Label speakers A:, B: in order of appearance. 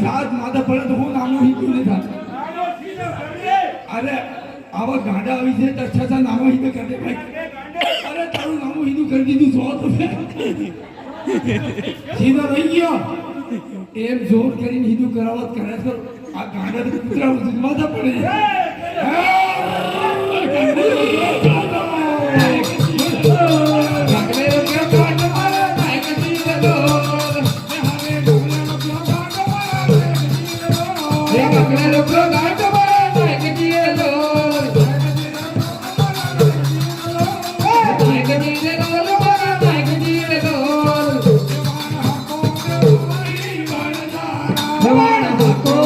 A: જાત માથે પડે તો હું નાનો હિંદુ નહીં થાય. અરે આવા ગાંડા આવી છે તો અચ્છા નાનો હિંદુ કરી દે ભાઈ. અરે તારું નામું હિંદુ કરી દીધું જો તો સીધો રહી ગયો એમ જોર કરીને હિંદુ કરાવત કરે તો આ ગાંડા તો કૂતરા માથા પડે છે.
B: Come on,